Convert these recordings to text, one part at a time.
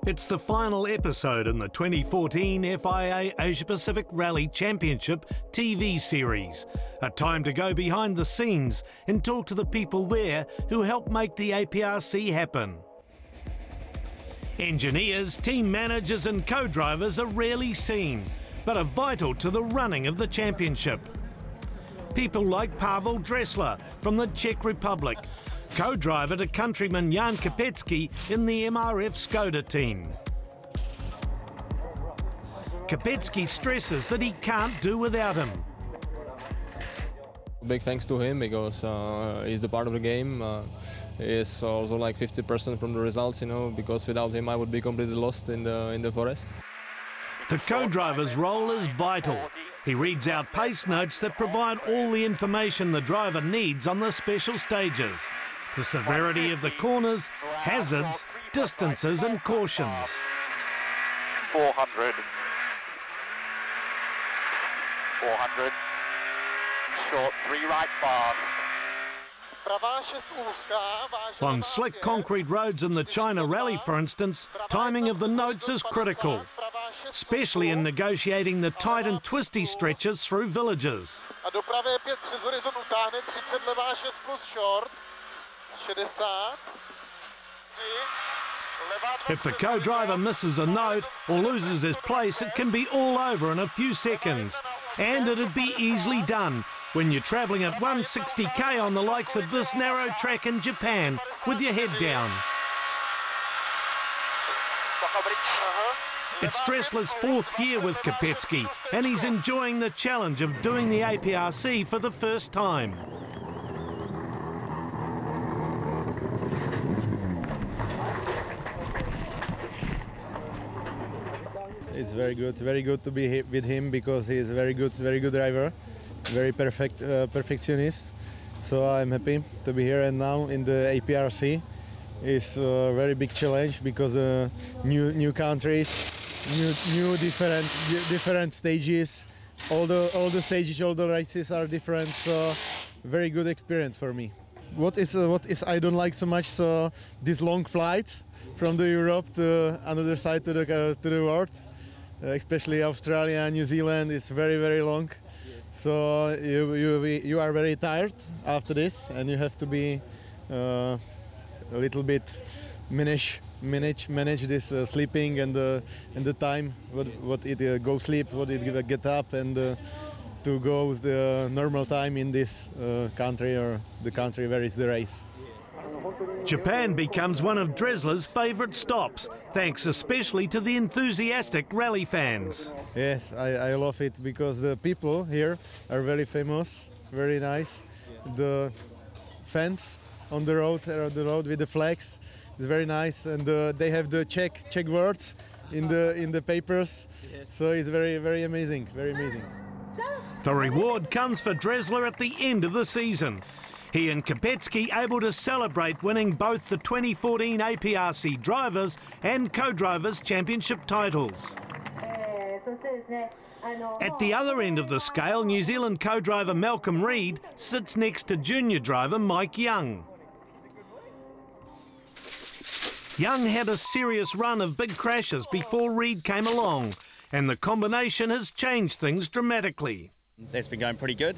It's the final episode in the 2014 FIA Asia Pacific Rally Championship TV series. A time to go behind the scenes and talk to the people there who helped make the APRC happen. Engineers, team managers and co-drivers are rarely seen, but are vital to the running of the championship. People like Pavel Dressler from the Czech Republic, co-driver to countryman Jan Kapecki in the MRF Skoda team. Kapecki stresses that he can't do without him. Big thanks to him because he's the part of the game. He's also like 50% from the results, you know, because without him I would be completely lost in the forest. The co-driver's role is vital. He reads out pace notes that provide all the information the driver needs on the special stages. The severity of the corners, hazards, distances and cautions. 400. 400. Short, 3 right fast. On slick concrete roads in the China Rally, for instance, timing of the notes is critical, especially in negotiating the tight and twisty stretches through villages. If the co-driver misses a note or loses his place, it can be all over in a few seconds. And it'd be easily done when you're travelling at 160k on the likes of this narrow track in Japan with your head down. It's Dressler's 4th year with Kapecki, and he's enjoying the challenge of doing the APRC for the first time. It's very good to be with him because he's a very good driver, very perfectionist. So I'm happy to be here and now in the APRC. It's a very big challenge because new countries, new different stages. All the stages, all the races are different. So very good experience for me. What is I don't like so much this long flight from the Europe to another side to the world. Especially Australia, New Zealand, it's very long. So you are very tired after this, and you have to be a little bit manage this sleeping and the time what it go sleep, what it get up, and to go with the normal time in this country or the country where is the race. Japan becomes one of Dressler's favourite stops, thanks especially to the enthusiastic rally fans. Yes, I love it because the people here are very famous, very nice. The fans on the road with the flags is very nice, and they have the Czech words in the papers, so it's very amazing, very amazing. The reward comes for Dressler at the end of the season. He and Kapecki able to celebrate winning both the 2014 APRC Drivers and Co-Drivers Championship titles. At the other end of the scale, New Zealand co-driver Malcolm Reid sits next to junior driver Mike Young. Young had a serious run of big crashes before Reid came along, and the combination has changed things dramatically. That's been going pretty good.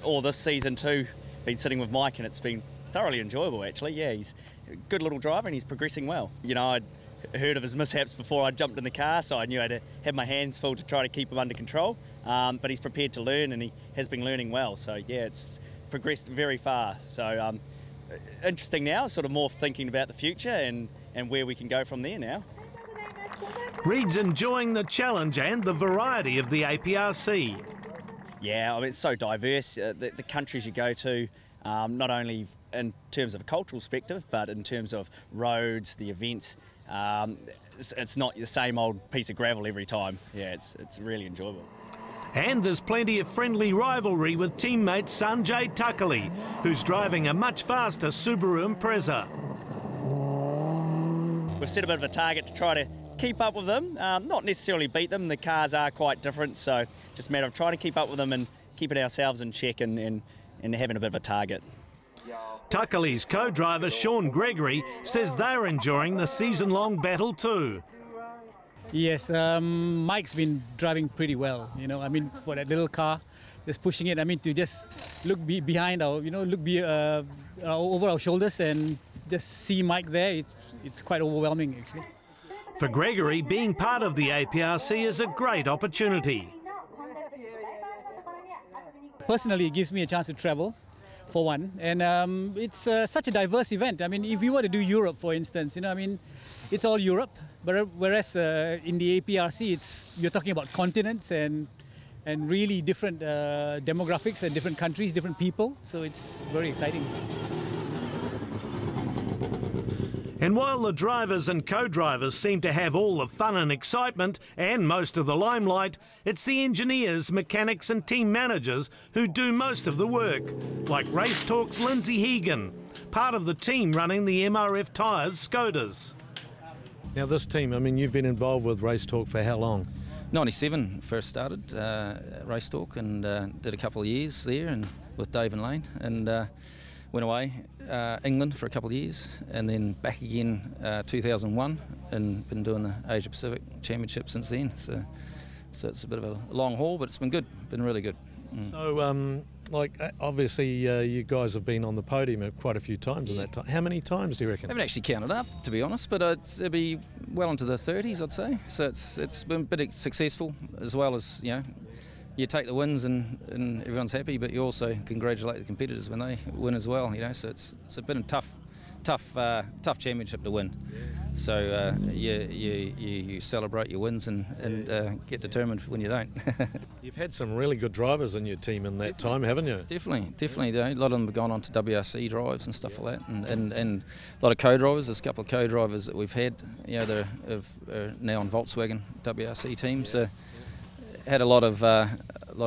All this season too. Been sitting with Mike and it's been thoroughly enjoyable actually. Yeah, he's a good little driver and he's progressing well. You know, I'd heard of his mishaps before I jumped in the car, so I knew I had to have my hands full to try to keep him under control. But he's prepared to learn and he has been learning well. So yeah, it's progressed very far. So interesting now, sort of more thinking about the future and where we can go from there now. Reid's enjoying the challenge and the variety of the APRC. Yeah, I mean, it's so diverse. The countries you go to, not only in terms of a cultural perspective, but in terms of roads, the events, it's not the same old piece of gravel every time. Yeah, it's really enjoyable. And there's plenty of friendly rivalry with teammate Sanjay Takali, who's driving a much faster Subaru Impreza. We've set a bit of a target to try to keep up with them, not necessarily beat them. The cars are quite different, so just a matter of trying to keep up with them and keeping ourselves in check and having a bit of a target. Takali's co-driver Sean Gregory says they're enjoying the season-long battle too. Yes, Mike's been driving pretty well, you know, I mean, for that little car, just pushing it, I mean, to just look behind our, you know, look over our shoulders and just see Mike there, it's quite overwhelming actually. For Gregory, being part of the APRC is a great opportunity. Personally, it gives me a chance to travel, for one, and it's such a diverse event. I mean, if you were to do Europe, for instance, you know, I mean, it's all Europe, but whereas in the APRC, you're talking about continents and really different demographics and different countries, different people, so it's very exciting. And while the drivers and co-drivers seem to have all the fun and excitement and most of the limelight, it's the engineers, mechanics and team managers who do most of the work, like RaceTorque's Lindsay Heegan, part of the team running the MRF Tyres Skodas. Now this team, I mean, you've been involved with RaceTorque for how long? 97 first started RaceTorque and did a couple of years there and with Dave and Lane, and went away England for a couple of years and then back again 2001 and been doing the Asia Pacific Championship since then. So it's a bit of a long haul, but it's been good, been really good. So, like, obviously you guys have been on the podium quite a few times in that time. How many times do you reckon? I haven't actually counted up, to be honest, but it'll be well into the 30s, I'd say. So it's been a bit successful, as well as, you know, you take the wins and everyone's happy, but you also congratulate the competitors when they win as well, you know. So it's been a tough championship to win. Yeah. So you celebrate your wins and get determined when you don't. You've had some really good drivers in your team in that time, haven't you? Definitely. A lot of them have gone on to WRC drives and stuff like that, and a lot of co-drivers. There's a couple of co-drivers that we've had, you know, that are now on Volkswagen WRC teams. So had a lot of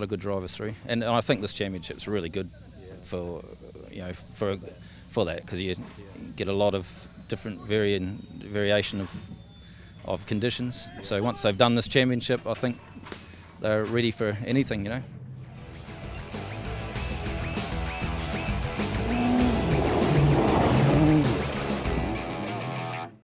good drivers through, and I think this championship's really good for, you know, for that, because you get a lot of different variation of conditions. So once they've done this championship, I think they're ready for anything, you know.